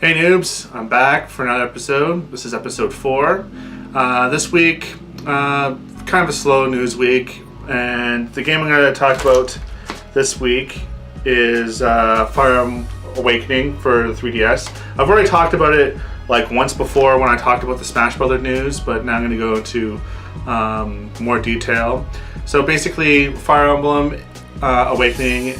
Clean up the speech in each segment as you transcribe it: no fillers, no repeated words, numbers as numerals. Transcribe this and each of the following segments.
Hey noobs, I'm back for another episode. This is episode 4. This week, kind of a slow news week, and the game I'm going to talk about this week is Fire Emblem Awakening for the 3DS. I've already talked about it like once before when I talked about the Smash Brothers news, but now I'm going to go into more detail. So basically, Fire Emblem Awakening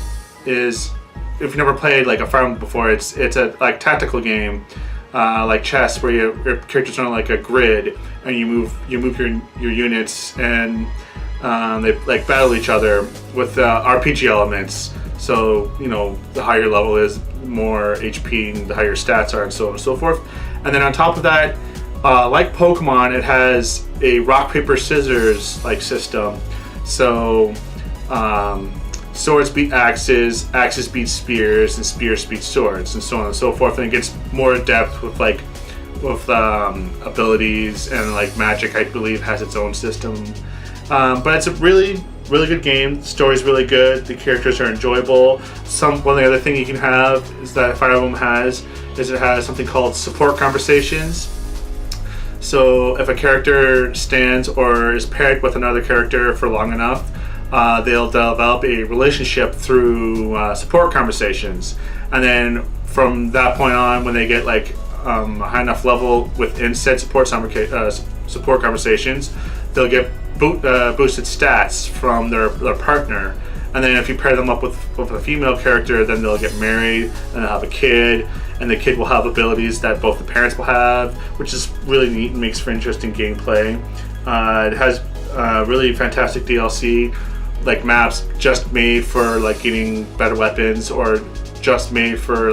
is, if you've never played like a Fire Emblem before, it's a like tactical game, like chess, where your characters are on like a grid and you move your units, and they like battle each other with RPG elements. So you know, the higher level is, more HP, and the higher stats are, and so on and so forth. And then on top of that, like Pokemon, it has a rock paper scissors like system. So swords beat axes, axes beat spears, and spears beat swords, and so on and so forth. And it gets more in depth with abilities, and like magic, I believe, has its own system. But it's a really good game. The story's really good. The characters are enjoyable. One of the other thing you can have is that Fire Emblem has something called support conversations. So if a character stands or is paired with another character for long enough, they'll develop a relationship through support conversations, and then from that point on, when they get like a high enough level within said support conversations, they'll get boosted stats from their partner. And then if you pair them up with a female character, then they'll get married and they'll have a kid, and the kid will have abilities that both the parents will have, which is really neat and makes for interesting gameplay. It has really fantastic DLC, like maps just made for like getting better weapons, or just made for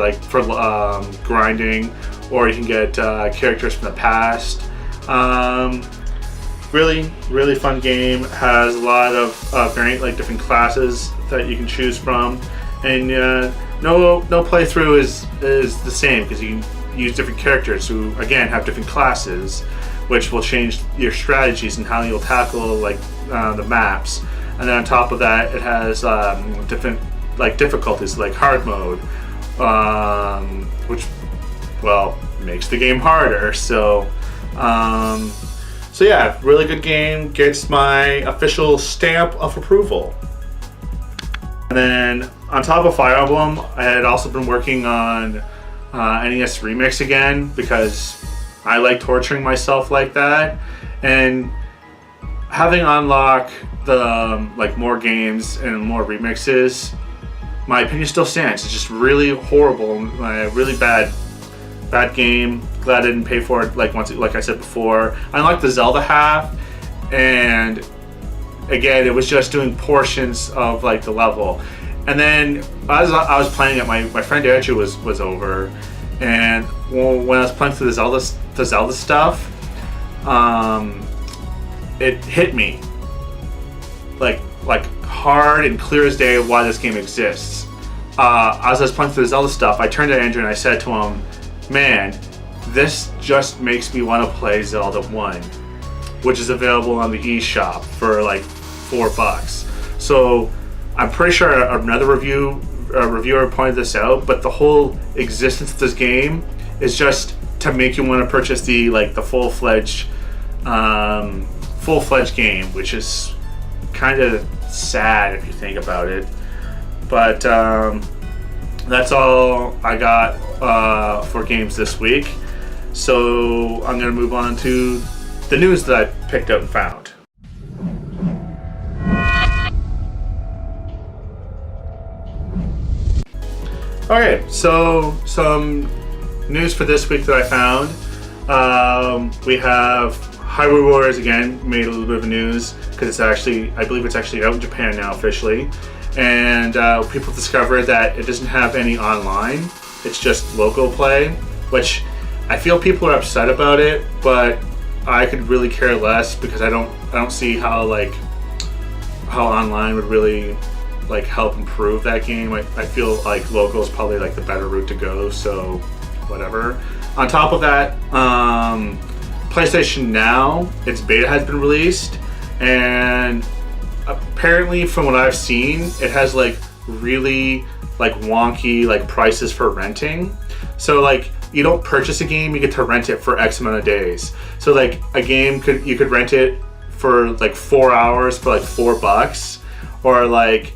grinding, or you can get characters from the past. Really fun game. Has a lot of variant, like different classes that you can choose from, and no playthrough is the same, because you can use different characters who again have different classes, which will change your strategies and how you'll tackle like the maps. And then on top of that, it has different like difficulties, like hard mode, which makes the game harder. So yeah, really good game. Gets my official stamp of approval. And then on top of Fire Emblem, I had also been working on NES Remix again, because I like torturing myself like that, and having unlocked the like more games and more remixes, my opinion still stands. It's just really horrible, really bad game. Glad I didn't pay for it like I said before. I unlocked the Zelda half, and again, it was just doing portions of like the level. And then as I was playing it, my friend Andrew was over, and when I was playing through the Zelda stuff, it hit me like hard and clear as day why this game exists. As I was playing through the Zelda stuff, I turned to Andrew and I said to him, "Man, this just makes me want to play Zelda 1, which is available on the eShop for like $4." So I'm pretty sure another reviewer pointed this out, but the whole existence of this game is just to make you want to purchase the full-fledged game, which is kind of sad if you think about it. But that's all I got for games this week. So I'm going to move on to the news that I picked up and found. Okay, so some news for this week that I found. We have Hyrule Warriors again made a little bit of news, because I believe it's actually out in Japan now officially, and people discovered that it doesn't have any online. It's just local play, which I feel people are upset about it, but I could really care less, because I don't see how online would really like help improve that game. I feel like local is probably like the better route to go, so whatever. On top of that, PlayStation Now, its beta has been released, and apparently from what I've seen, it has like really like wonky like prices for renting. So like you don't purchase a game, you get to rent it for X amount of days. So like a game you could rent it for like 4 hours for like $4, or like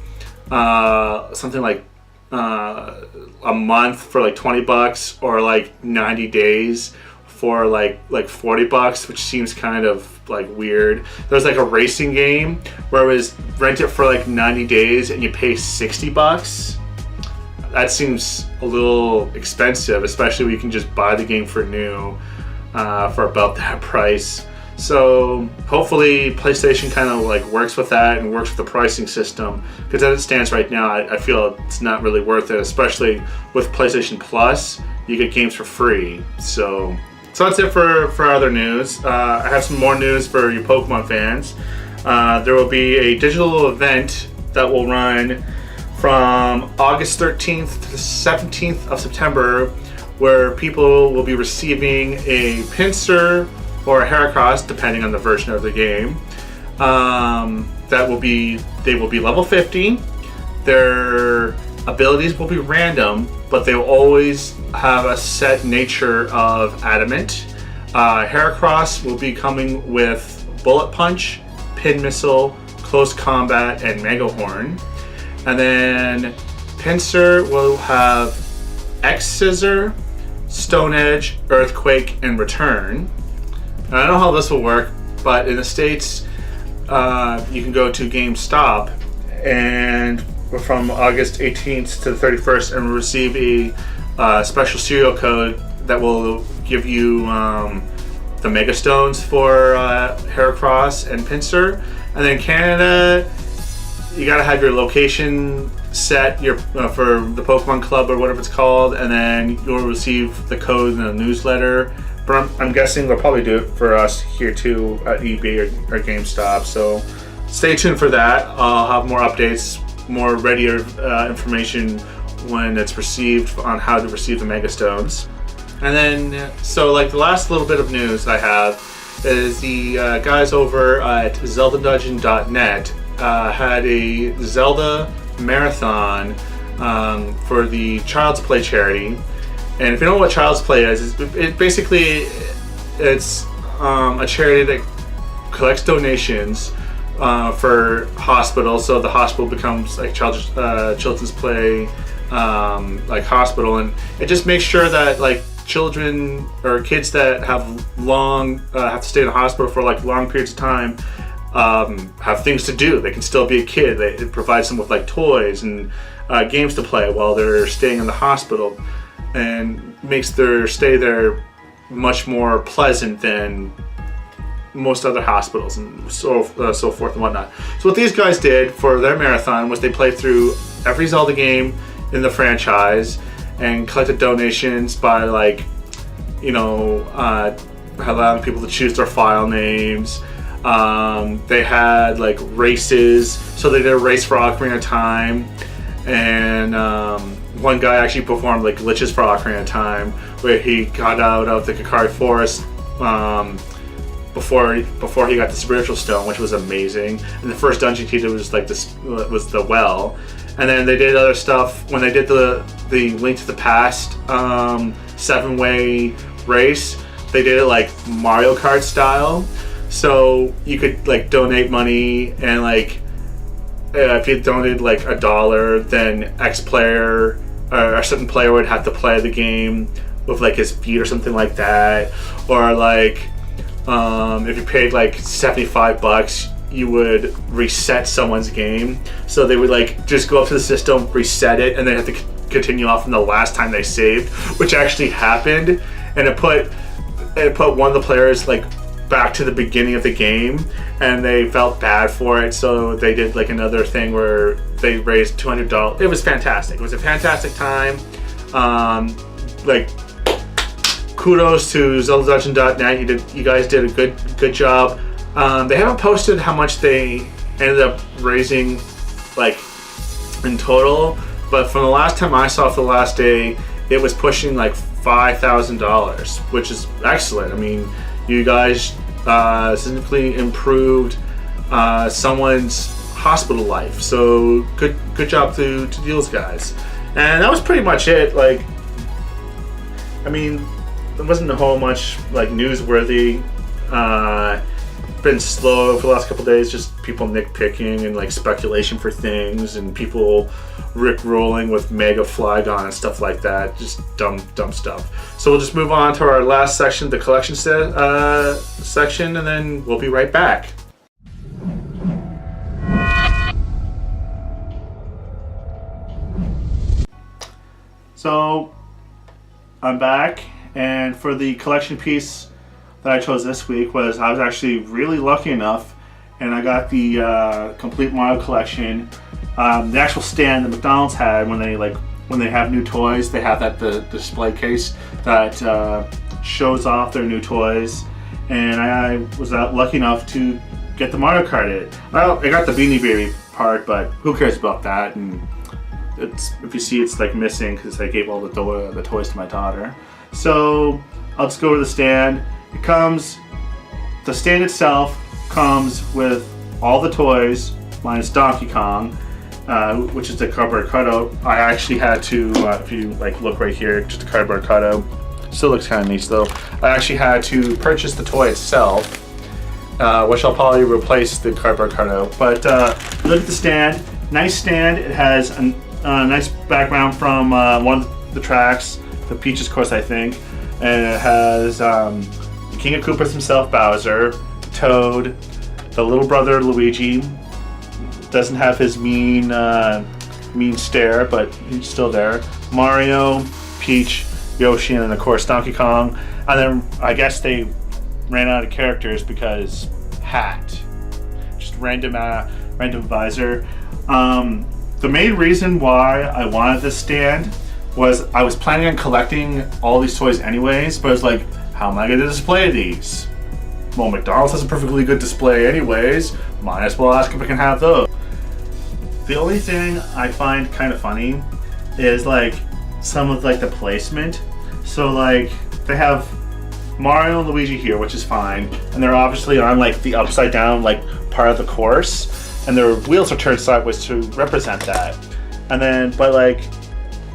something like a month for like $20, or like 90 days for like $40, which seems kind of like weird. There's like a racing game where it was rent it for like 90 days and you pay $60. That seems a little expensive, especially when you can just buy the game for new for about that price. So hopefully PlayStation kind of like works with that and works with the pricing system, because as it stands right now, I feel it's not really worth it, especially with PlayStation Plus. You get games for free. So that's it for other news. I have some more news for you Pokemon fans. There will be a digital event that will run from August 13th to the 17th of September, where people will be receiving a pincer or a Heracross, depending on the version of the game. They will be level 50. Their abilities will be random, but they will always have a set nature of adamant. Heracross will be coming with Bullet Punch, Pin Missile, Close Combat, and Mega Horn. And then Pincer will have X-Scissor, Stone Edge, Earthquake, and Return. I don't know how this will work, but in the States, you can go to GameStop and from August 18th to the 31st and receive a special serial code that will give you the Mega Stones for Heracross and Pincer. And then Canada, you gotta have your location set for the Pokemon Club or whatever it's called, and then you'll receive the code in a newsletter. But I'm guessing they'll probably do it for us here too at eBay or GameStop. So stay tuned for that. I'll have more updates, more readier information when it's received on how to receive the Mega Stones. And then, so like the last little bit of news I have is the guys over at ZeldaDungeon.net had a Zelda marathon for the Child's Play charity. And if you don't know what Child's Play is, it basically it's a charity that collects donations for hospitals. So the hospital becomes like Children's Play like hospital, and it just makes sure that like children or kids that have to stay in the hospital for like long periods of time have things to do. They can still be a kid. It provides them with like toys and games to play while they're staying in the hospital, and makes their stay there much more pleasant than most other hospitals and so forth and whatnot. So what these guys did for their marathon was they played through every Zelda game in the franchise and collected donations by like, allowing people to choose their file names. They had like races, so they did a race for Ocarina of Time, and one guy actually performed like glitches for Ocarina of Time, where he got out of the Kakari Forest before he got the Spiritual Stone, which was amazing. And the first dungeon he did was like was the well. And then they did other stuff when they did the Link to the Past 7-way race. They did it like Mario Kart style, so you could like donate money, and like if you donated like $1, then X player or a certain player would have to play the game with like his feet or something like that. Or like if you paid like $75, you would reset someone's game. So they would like just go up to the system, reset it, and then have to continue off from the last time they saved, which actually happened. And it put one of the players like back to the beginning of the game, and they felt bad for it. So they did like another thing where they raised $200. It was fantastic. It was a fantastic time. Like kudos to ZeldaDungeon.net. You guys did a good job. They haven't posted how much they ended up raising, like in total, but from the last time I saw for the last day, it was pushing like $5,000, which is excellent. I mean, you guys significantly improved someone's hospital life, so good job to those guys. And that was pretty much it. Like I mean, there wasn't a whole much like newsworthy. Been slow for the last couple of days, just people nitpicking and like speculation for things, and people rickrolling with Mega Flygon and stuff like that. Just dumb stuff. So we'll just move on to our last section, the collection section, and then we'll be right back. So I'm back, and for the collection piece that I chose this week I was actually really lucky enough, and I got the complete Mario collection. The actual stand that McDonald's had when they have new toys, they have the display case that shows off their new toys, and I was lucky enough to get the Mario Kart. Well, I got the Beanie Baby part, but who cares about that? And if you see, it's like missing because I gave all the toys to my daughter. So I'll just go to the stand. The stand itself comes with all the toys minus Donkey Kong, which is the cardboard cutout. I actually had to, if you like look right here, just a cardboard cutout. Still looks kind of nice though. I actually had to purchase the toy itself, which I'll probably replace the cardboard cutout. But look at the stand. Nice stand. It has a nice background from one of the tracks, the Peach's course, I think, and it has King of Koopas himself, Bowser, Toad, the little brother Luigi. Doesn't have his mean stare, but he's still there. Mario, Peach, Yoshi, and then of course Donkey Kong. And then I guess they ran out of characters because hat, just random visor. The main reason why I wanted this stand was I was planning on collecting all these toys anyways, but I was like, how am I going to display these? Well, McDonald's has a perfectly good display anyways, might as well ask if I can have those. The only thing I find kind of funny is like some of like the placement. So like they have Mario and Luigi here, which is fine, and they're obviously on like the upside down like part of the course, and their wheels are turned sideways to represent that. And then, but like,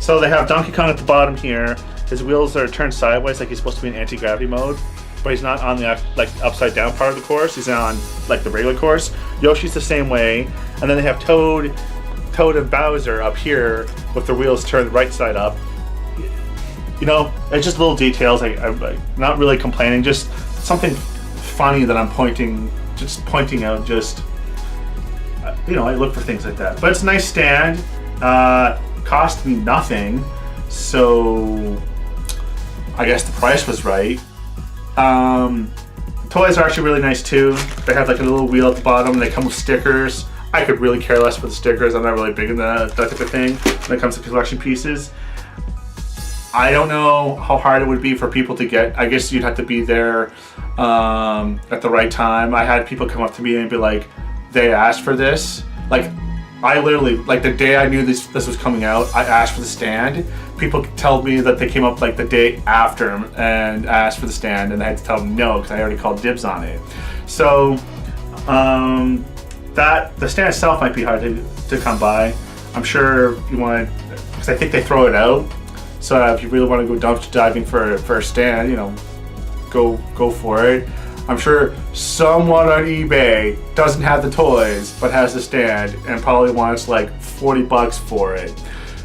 so they have Donkey Kong at the bottom here. His wheels are turned sideways, like he's supposed to be in anti-gravity mode, but he's not on the like upside down part of the course. He's on like the regular course. Yoshi's the same way, and then they have Toad and Bowser up here with their wheels turned right side up. You know, it's just little details. I'm not really complaining, just something funny that I'm pointing out. Just you know, I look for things like that. But it's a nice stand. Cost me nothing, so I guess the price was right. Toys are actually really nice too. They have like a little wheel at the bottom, and they come with stickers. I could really care less for the stickers. I'm not really big in that type of thing when it comes to collection pieces. I don't know how hard it would be for people to get. I guess you'd have to be there at the right time. I had people come up to me and be like, they asked for this. Like, I literally, like the day I knew this was coming out, I asked for the stand. People told me that they came up like the day after and asked for the stand, and I had to tell them no because I already called dibs on it. So that the stand itself might be hard to come by. I'm sure you want to, because I think they throw it out. So if you really want to go dumpster diving for a stand, you know, go for it. I'm sure someone on eBay doesn't have the toys but has the stand and probably wants like $40 for it.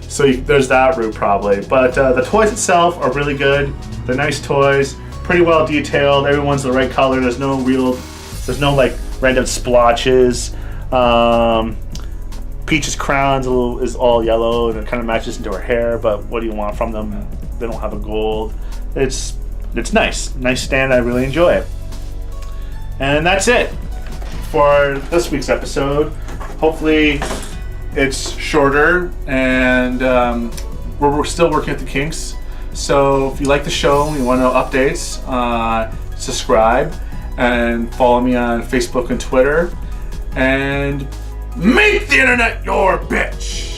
So there's that route probably. But the toys itself are really good. They're nice toys, pretty well detailed. Everyone's the right color. There's no like random splotches. Peach's crown is all yellow and it kind of matches into her hair. But what do you want from them? They don't have a gold. It's nice stand. I really enjoy it. And that's it for this week's episode. Hopefully it's shorter, and we're still working at the kinks. So if you like the show and you want to know updates, subscribe and follow me on Facebook and Twitter. And make the internet your bitch!